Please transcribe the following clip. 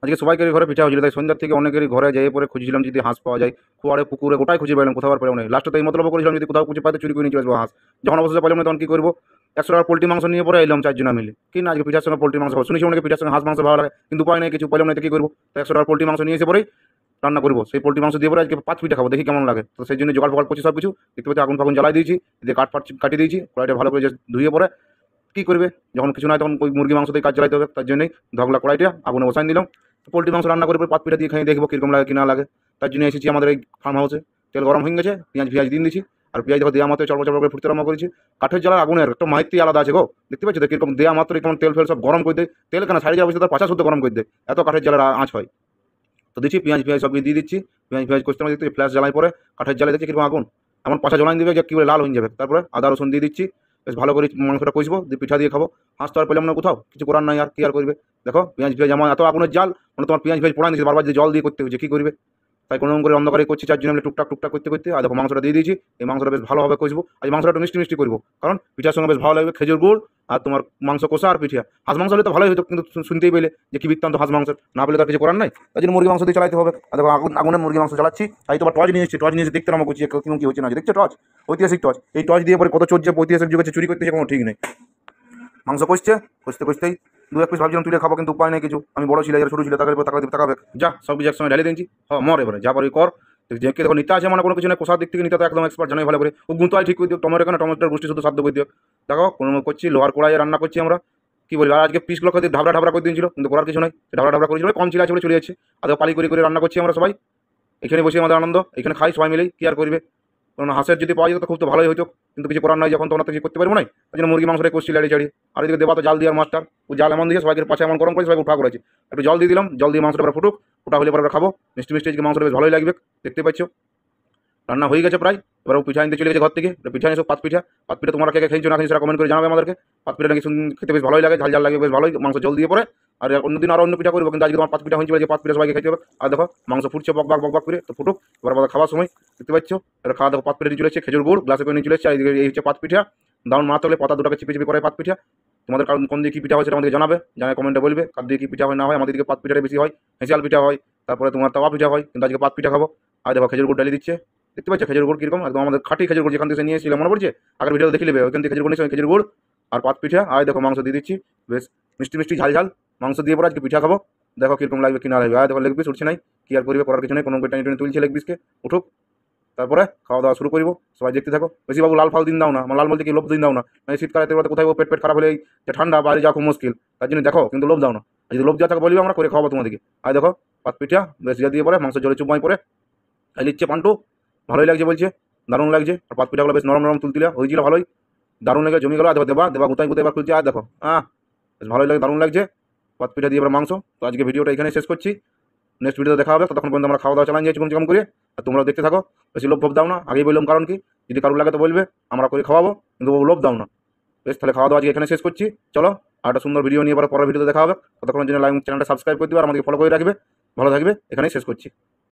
আজকে সবাইকারই ঘরে পিঠা হয়েছিল, তাই সন্ধ্যার থেকে অনেকেরই ঘরে যেয়ে পরে খুঁজছিলাম যদি হাঁস পাওয়া যায়। কুয়ারে পুকুরে গোটাই খুঁজে পেলাম, কোথাও আর পেলাম না। লাস্টে তো এই মতলব করেছিলাম যদি কোথাও খুঁজে পাইতে চুরি করে নিয়ে চলে আসবো হাঁস। যখন অবশ্যই পেলাম না তখন কী করবো, 100 টাকার পোল্ট্রি মাংস নিয়ে পরে এলাম চারজনা মিলে। কি না আজকে পিঠার সঙ্গে পোল্ট্রি মাংস খাবো, শুনেছি অনেকে পিঠার সঙ্গে হাঁস মাংস ভালো লাগে, কিন্তু উপায় নেই কিছু, পেলাম না তো কী করবো। তো 100 টাকার পোল্ট্রি মাংস নিয়ে এসে পরেই রান্না করবো। সেই পোল্ট্রি মাংস দিয়ে পরে আজকে 5 পিঠা খাবো, দেখি কেমন লাগে। তো সেই জন্য জোগাড় ফোগাড় করছি সব কিছু। দেখতে পাচ্ছি আগুন ফাগুন জ্বালাই দিয়েছি, দিয়ে কাঠ ফাট কাটিয়ে দিয়েছি, কড়াইটা ভালো করে ধুয়ে পরে কী করবে, যখন কিছু নয় তখন ওই মুরগি মাংস দিয়ে কাজ চালাতে হবে। তার জন্যই ধগলা কড়াইটা আগুনে বসাই দিলাম। পোল্ট্রি মাংস রান্না করে পরে 5 পিঠা দিয়ে খাই, দেখবো কীরকম লাগে কি না লাগে। তার জন্য এসেছি আমাদের এই ফার্ম হাউসে। তেল গরম হয়ে গেছে, পেঁয়াজ ফিয়াজ দিয়ে দিয়েছি। আর পেঁয়াজ দেখো দেওয়া মাত্র চড়বড় চড়বড় করে ফুটতে আরম্ভ করেছি। কাঠের জ্বালার আগুনের একটা মাইতি আলাদা আছে গো, দেখতে পাচ্ছি তো কীরকম দেওয়া মাত্র কেমন তেল ফেল সব গরম করে দেয়। তেল কেন সাইডে যাওয়া তার পাশা শুদ্ধ গরম করে দেয়, এত কাঠের জ্বালার আঁচ হয়। তো দিচ্ছি পেঁয়াজ ফিয়াজ সব দিয়ে দিচ্ছি। পেঁয়াজ ফিয়াজ কষতে আমার দেখতে ফ্ল্যাশ জ্বালাই পরে কাঠের জ্বালাই দিচ্ছি কীরকম আগুন, এমন পাশা জ্বালাই দেবে যে কী বলে লাল হয়ে যাবে। তারপরে আদা রসুন দিয়ে দিচ্ছি, বেশ ভালো করে মাংসটা কষবো, দিয়ে পিঠা দিয়ে খাবো। হাঁস তো আর পেলাম না কোথাও, কিছু করার নাই, আর কী আর করবে। দেখো পেঁয়াজ ফিয়াজ আমার এত আগুনের জাল, মানে তোমার পেঁয়াজ ফিয়াজ পোড়াই দিচ্ছে, বারবার যে জল দিয়ে করতে হচ্ছে, কী করবে। তাই কোনো করে অন্ধকারে করছি চারজনে মিলে টুকটাক টুকটাক করতে করতে। আর দেখো মাংসটা দিয়ে দিয়েছি, এই মাংসটা বেশ ভালোভাবে কষবো। আজ মাংসটা একটু মিষ্টি মিষ্টি করবো, কারণ পিঠার সঙ্গে বেশ ভালো লাগবে খেজুর গুড় আর তোমার মাংস কষা আর পিঠা। হাঁস মাংস হলে তো ভালোই হতো, কিন্তু শুনতেই পেলে যে কি বৃত্তান্ত হাঁস মাংসের, না পেলে তার কিছু করার নাই। তাই জন্য মুরগি মাংস দিয়ে চালাতে হবে। আর দেখো আগুনে মুরগি মাংস চালাচ্ছি। তাই তোমার টর্চ নিয়ে এসেছি, টর্চ নিয়ে এসে দেখতে নামা করছি কেমন কী হচ্ছে না। দেখছো টর্চ, ঐতিহাসিক টর্চ। এই টর্চ দিয়ে পরে কত চোর ঐতিহাসিক যুগে চুরি করতে কোনো ঠিক নেই। মাংস কষছে, কষতে কষতেই 2-1 পিস ভাবছিলাম তুলে খাবো, কিন্তু উপায় নেই কিছু। আমি বড় ছিল, যারা ছোটো ছিল তাকাবে যা সব কিছু একসঙ্গে ঢেলে দিয়েছি। হ্যাঁ মর এবারে যা পারি কর। যে দেখো নিতে আছে মানে কোনো কিছু নেই, কষার দিক থেকে নিতে তো একদম এক্সপার্ট, জানাই ভালো করে। ও গুঁতোয় ঠিক করে দিও, টমেটো কেন টমেটোর গোষ্ঠী শুধু সাধ্য করে দিও। দেখো কোনো করছি লোহার কড়াইয়ে রান্না করছি আমরা, কী বলি। আর আজকে পিসগুলো খেতে ঢাবড়া ঢাবড়া করে দিয়েছিল, কিন্তু করার কিছু নয়, ঢাবড়া ঢাবড়া করেছিল, কম ছিল আছে বলে চলে যাচ্ছে। আর পালি করে রান্না করছি আমরা সবাই, এখানে বসে আমাদের আনন্দ, এখানে খাই সবাই মিলেই, কী আর করবে। কারণ হাঁসের যদি পাওয়া যেত তো খুব তো ভালোই হতো, কিন্তু কিছু করার নাই, যখন তখন তো কিছু করতে পারবো না। তাই জন্য মুরগি মাংসটাই করছি লাড়ি চাড়ি। আর এদিকে দেবা তো জাল দিয়ে মাস্টার, ও জাল এমন দিয়ে সবাইকে পাশে এমন গরম করে সবাইকে উঠা করেছে। একটু জল দিয়ে দিলাম, জল দিয়ে মাংসটা ফুটুক, ফুটা হলে পরে আমরা খাবো। মিষ্টি মিষ্টি আজকে মাংসটা বেশ ভালোই লাগবে, দেখতে পাচ্ছ। রান্না হয়ে গেছে প্রায়, এবার ও পিঠা আনতে চলে গেছে ঘর থেকে। পিঠা নিয়ে সব পাত পিঠা। পাত পিঠা তোমরা কে খেয়েছো না খেয়েছো সেটা কমেন্ট করে জানাবে আমাদেরকে। পাত পিঠা নাকি খেতে বেশ ভালোই লাগে, ঝাল ঝাল লাগে, বেশ ভালোই মাংস জল দিয়ে পরে। আর অন্যদিন আরও অন্য পিঠা করবো, কিন্তু আজকে তোমার পাত পিঠা হয়েছে, যে পাত পিঠা সবাইকে খেতে হবে। আর দেখো মাংস ফুটছে বক বক করে, তো ফুটুক। এবার আমাদের খাওয়ার সময় দেখতে পাচ্ছ, এবার খাওয়া দেখো পাত পিঠা দিয়ে চলে এসেছে, খেজুর গুড় গ্লাসে করে নিয়ে চলে এসেছে। এই হচ্ছে পাত পিঠা, দারুণ মাছ হলে পাতা দুটাকে চিপে চিপে করে পাত পিঠা। তোমাদের কারণ কোন দিয়ে কী পিঠা হয় সেটা আমাদেরকে জানাবে, জানায় কমেন্টে বলবে কার দিয়ে কী পিঠা হয় না হয়। আমাদের দিকে পাত পিঠাটা বেশি হয়, হেঁচাল পিঠা হয়, তারপরে তোমার তাওয়া পিঠা হয়, কিন্তু আজকে পাত পিঠা খাবো। আর দেখো খেজুর গুড় ডালি দিচ্ছে, দেখতে পাচ্ছ খেজুর গুড় কীরকম, একদম আমাদের খাঁটি খেজুর গুড়, যেখান থেকে নিয়েছিলাম মনে পড়ছে, আগের ভিডিও দেখে নেবে, ওইখান থেকে খেজুর গুড় নিয়েছি, খেজুর গুড় আর পাত পিঠা। আর দেখো মাংস দিয়ে দিচ্ছি, বেশ মিষ্টি মিষ্টি ঝাল ঝাল মাংস দিয়ে পরে আজকে পিঠা খাবো। দেখো কীরকম লাগবে কি না লাগবে। আর দেখো লেগ পিস উঠছে নাই, কী আর করবে, করার কিছু নেই। কোনো টেনে টেনে তুলছে লেগ পিসকে, উঠুক, তারপরে খাওয়া দাওয়া শুরু করবো। সবাই দেখতে থাকো। বেশি বাবু লাল ফাল দিন দাও না, আমার লাল বলতে কি লোভ দিন দাও না। এই শীতকালে কোথায় পেট খারাপ হলে যে ঠান্ডা বাইরে যাওয়া খুব মুশকিল, তার জন্য দেখো কিন্তু লোভ দাও না। আর যদি লোভ দেওয়া থাকে বলবে, আমরা করে খাওয়াবো তোমাদেরকে। আর দেখো পাত পিঠা বেশ দিয়ে পরে মাংস জলে চুপাই পরে খাই নিচ্ছে পান্টু, ভালোই লাগছে বলছে, দারুণ লাগছে। আর পাত পিঠাগুলো বেশ নরম নরম তুলতিলা হয়েছিল, ভালোই দারুণ লেগে জমি গেলো। আর দেখো দেবা গুতাই গুতাই এবার খুলছে। আর দেখো বেশ ভালোই লাগে, দারুণ লাগছে পাত পিঠা দিয়ে এবার মাংস। তো আজকে ভিডিওটা এখানে শেষ করছি, নেক্সট ভিডিওতে দেখা হবে। ততক্ষণ পর্যন্ত আমরা খাওয়া দাওয়া চালাই যাচ্ছি কম করে। আর তোমরাও দেখতে থাকো, বেশি লোভ দাও না। আগেই বললাম কারণ কি, যদি কারোর লাগে তো বলবে, আমরা করে খাওয়াবো, কিন্তু লোভ দাও না। বেশ তাহলে খাওয়া দাওয়া আজকে এখানে শেষ করছি। চলো আর একটা সুন্দর ভিডিও নিয়ে পরের ভিডিওতে দেখা হবে। ততক্ষণের জন্য চ্যানেলটা সাবস্ক্রাইব করে দিবে আর আমাদেরকে ফলো করে রাখবে। ভালো থাকবে, এখানেই শেষ করছি।